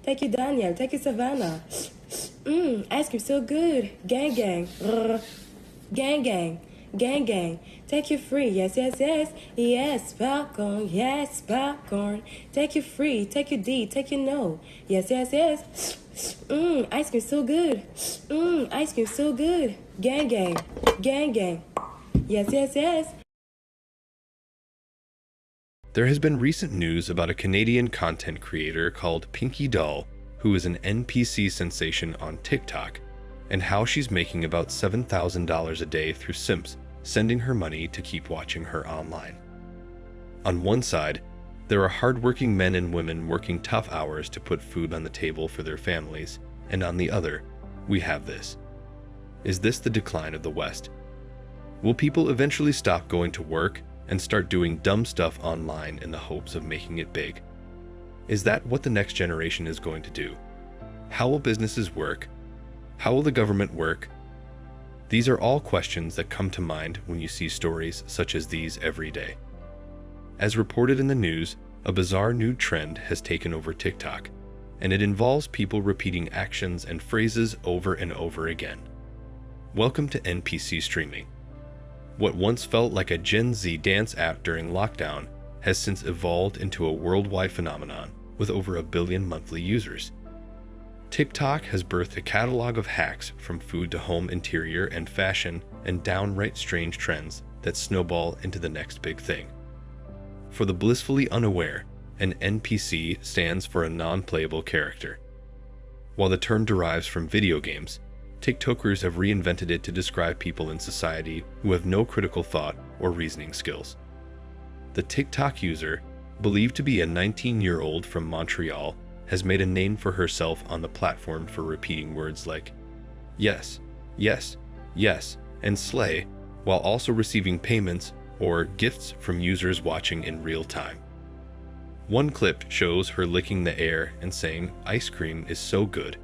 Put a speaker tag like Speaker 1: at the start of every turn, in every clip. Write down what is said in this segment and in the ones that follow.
Speaker 1: Thank you, Daniel. Thank you, Savannah. Ice cream so good. Gang, gang. Gang, gang. Gang, gang. Take you free. Yes, yes, yes. Yes, popcorn. Yes, popcorn. Take you free. Take you D. Take you no. Yes, yes, yes. Ice cream so good. Ice cream so good. Gang, gang. Gang, gang. Yes, yes, yes.
Speaker 2: There has been recent news about a Canadian content creator called PinkyDoll, who is an NPC sensation on TikTok, and how she's making about $7,000 a day through simps, sending her money to keep watching her online. On one side, there are hardworking men and women working tough hours to put food on the table for their families, and on the other, we have this. Is this the decline of the West? Will people eventually stop going to work and start doing dumb stuff online in the hopes of making it big? Is that what the next generation is going to do? How will businesses work? How will the government work? These are all questions that come to mind when you see stories such as these every day. As reported in the news, a bizarre new trend has taken over TikTok, and it involves people repeating actions and phrases over and over again. Welcome to NPC streaming. What once felt like a Gen Z dance app during lockdown has since evolved into a worldwide phenomenon with over 1 billion monthly users. TikTok has birthed a catalog of hacks from food to home interior and fashion and downright strange trends that snowball into the next big thing. For the blissfully unaware, an NPC stands for a non-playable character. While the term derives from video games, TikTokers have reinvented it to describe people in society who have no critical thought or reasoning skills. The TikTok user, believed to be a 19-year-old from Montreal, has made a name for herself on the platform for repeating words like yes, yes, yes, and slay, while also receiving payments or gifts from users watching in real time. One clip shows her licking the air and saying ice cream is so good,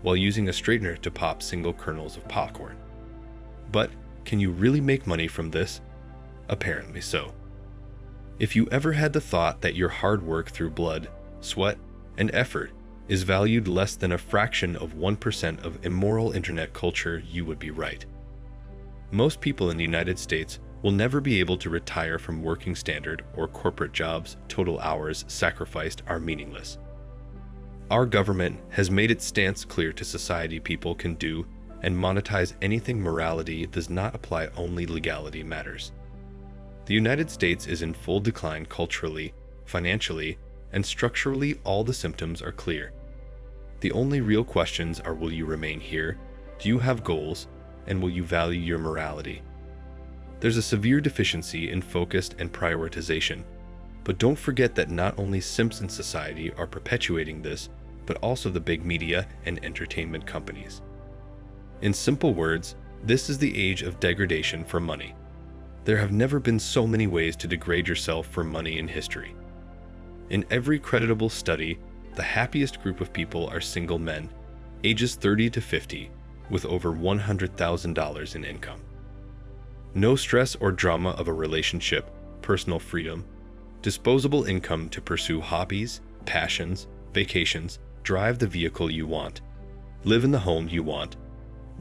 Speaker 2: while using a straightener to pop single kernels of popcorn. But can you really make money from this? Apparently so. If you ever had the thought that your hard work through blood, sweat, and effort is valued less than a fraction of 1% of immoral internet culture, you would be right. Most people in the United States will never be able to retire from working standard or corporate jobs. Total hours sacrificed are meaningless. Our government has made its stance clear to society: people can do and monetize anything. Morality does not apply, only legality matters. The United States is in full decline culturally, financially, and structurally. All the symptoms are clear. The only real questions are: will you remain here? Do you have goals? And will you value your morality? There's a severe deficiency in focus and prioritization. But don't forget that not only simps in society are perpetuating this, but also the big media and entertainment companies. In simple words, this is the age of degradation for money. There have never been so many ways to degrade yourself for money in history. In every creditable study, the happiest group of people are single men, ages 30 to 50, with over $100,000 in income. No stress or drama of a relationship, personal freedom, disposable income to pursue hobbies, passions, vacations, drive the vehicle you want, live in the home you want,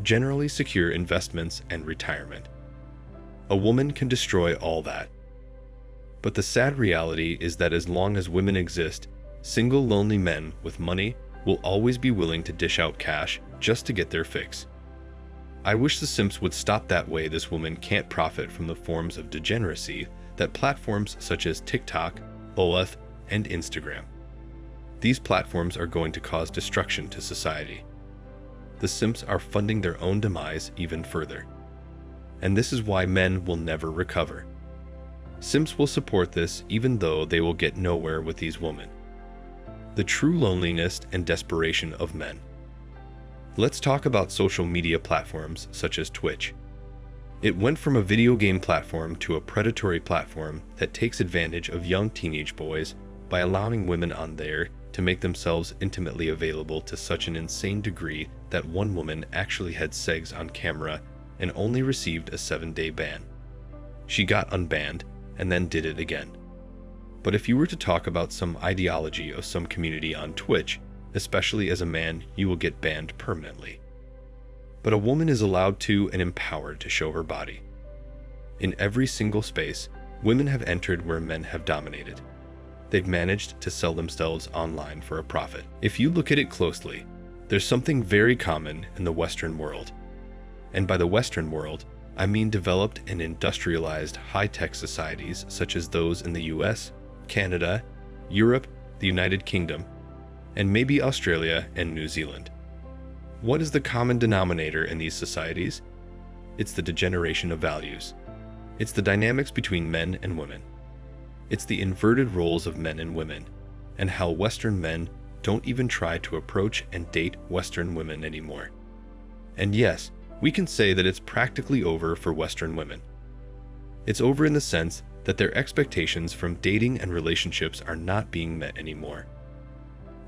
Speaker 2: generally secure investments and retirement. A woman can destroy all that. But the sad reality is that as long as women exist, single lonely men with money will always be willing to dish out cash just to get their fix. I wish the simps would stop that way. This woman can't profit from the forms of degeneracy that platforms such as TikTok, OLED, and Instagram. These platforms are going to cause destruction to society. The simps are funding their own demise even further. And this is why men will never recover. Simps will support this even though they will get nowhere with these women. The true loneliness and desperation of men. Let's talk about social media platforms such as Twitch. It went from a video game platform to a predatory platform that takes advantage of young teenage boys by allowing women on there to make themselves intimately available to such an insane degree that one woman actually had sex on camera and only received a 7-day ban. She got unbanned and then did it again. But if you were to talk about some ideology of some community on Twitch, especially as a man, you will get banned permanently. But a woman is allowed to and empowered to show her body. In every single space, women have entered where men have dominated. They've managed to sell themselves online for a profit. If you look at it closely, there's something very common in the Western world. And by the Western world, I mean developed and industrialized high-tech societies such as those in the US, Canada, Europe, the United Kingdom, and maybe Australia and New Zealand. What is the common denominator in these societies? It's the degeneration of values. It's the dynamics between men and women. It's the inverted roles of men and women, and how Western men don't even try to approach and date Western women anymore. And yes, we can say that it's practically over for Western women. It's over in the sense that their expectations from dating and relationships are not being met anymore.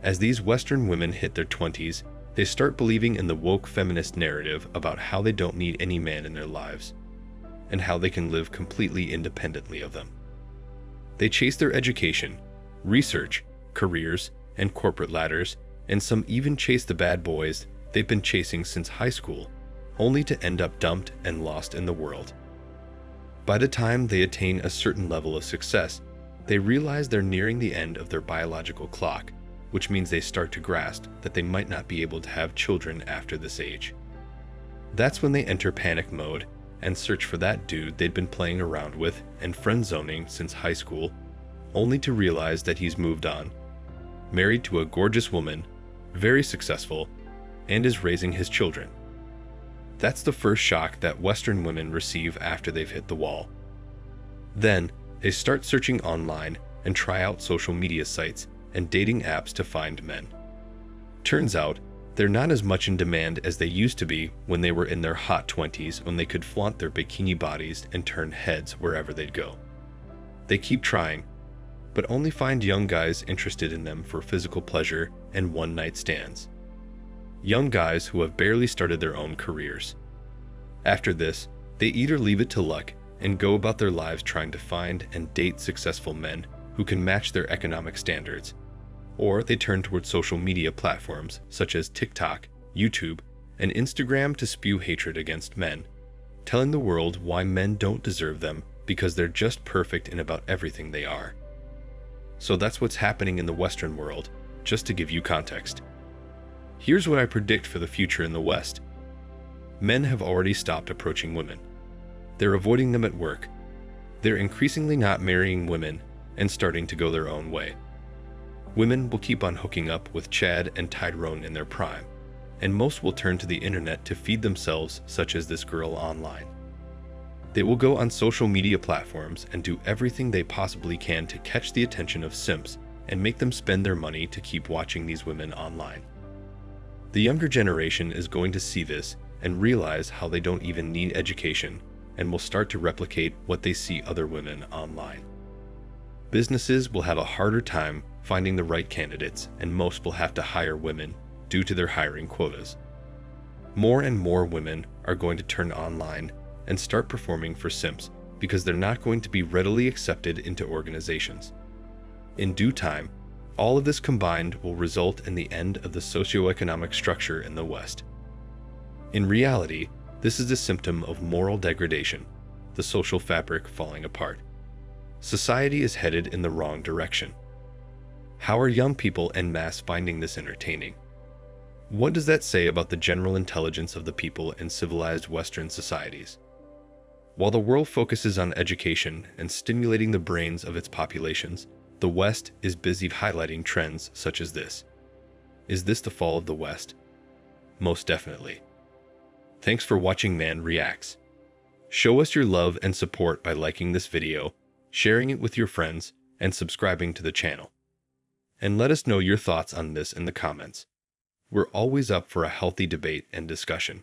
Speaker 2: As these Western women hit their 20s, they start believing in the woke feminist narrative about how they don't need any man in their lives, and how they can live completely independently of them. They chase their education, research, careers, and corporate ladders, and some even chase the bad boys they've been chasing since high school, only to end up dumped and lost in the world. By the time they attain a certain level of success, they realize they're nearing the end of their biological clock, which means they start to grasp that they might not be able to have children after this age. That's when they enter panic mode and search for that dude they'd been playing around with and friend-zoning since high school, only to realize that he's moved on, married to a gorgeous woman, very successful, and is raising his children. That's the first shock that Western women receive after they've hit the wall. Then, they start searching online and try out social media sites and dating apps to find men. Turns out, they're not as much in demand as they used to be when they were in their hot 20s, when they could flaunt their bikini bodies and turn heads wherever they'd go. They keep trying, but only find young guys interested in them for physical pleasure and one-night stands. Young guys who have barely started their own careers. After this, they either leave it to luck and go about their lives trying to find and date successful men who can match their economic standards, or they turn towards social media platforms such as TikTok, YouTube, and Instagram to spew hatred against men, telling the world why men don't deserve them because they're just perfect in about everything they are. So that's what's happening in the Western world, just to give you context. Here's what I predict for the future in the West. Men have already stopped approaching women. They're avoiding them at work. They're increasingly not marrying women and starting to go their own way. Women will keep on hooking up with Chad and Tyrone in their prime, and most will turn to the internet to feed themselves, such as this girl online. They will go on social media platforms and do everything they possibly can to catch the attention of simps and make them spend their money to keep watching these women online. The younger generation is going to see this and realize how they don't even need education, and will start to replicate what they see other women online. Businesses will have a harder time finding the right candidates, and most will have to hire women due to their hiring quotas. More and more women are going to turn online and start performing for simps because they're not going to be readily accepted into organizations. In due time, all of this combined will result in the end of the socioeconomic structure in the West. In reality, this is a symptom of moral degradation, the social fabric falling apart. Society is headed in the wrong direction. How are young people en masse finding this entertaining? What does that say about the general intelligence of the people in civilized Western societies? While the world focuses on education and stimulating the brains of its populations, the West is busy highlighting trends such as this. Is this the fall of the West? Most definitely. Thanks for watching Man Reacts. Show us your love and support by liking this video, sharing it with your friends, and subscribing to the channel. And let us know your thoughts on this in the comments. We're always up for a healthy debate and discussion.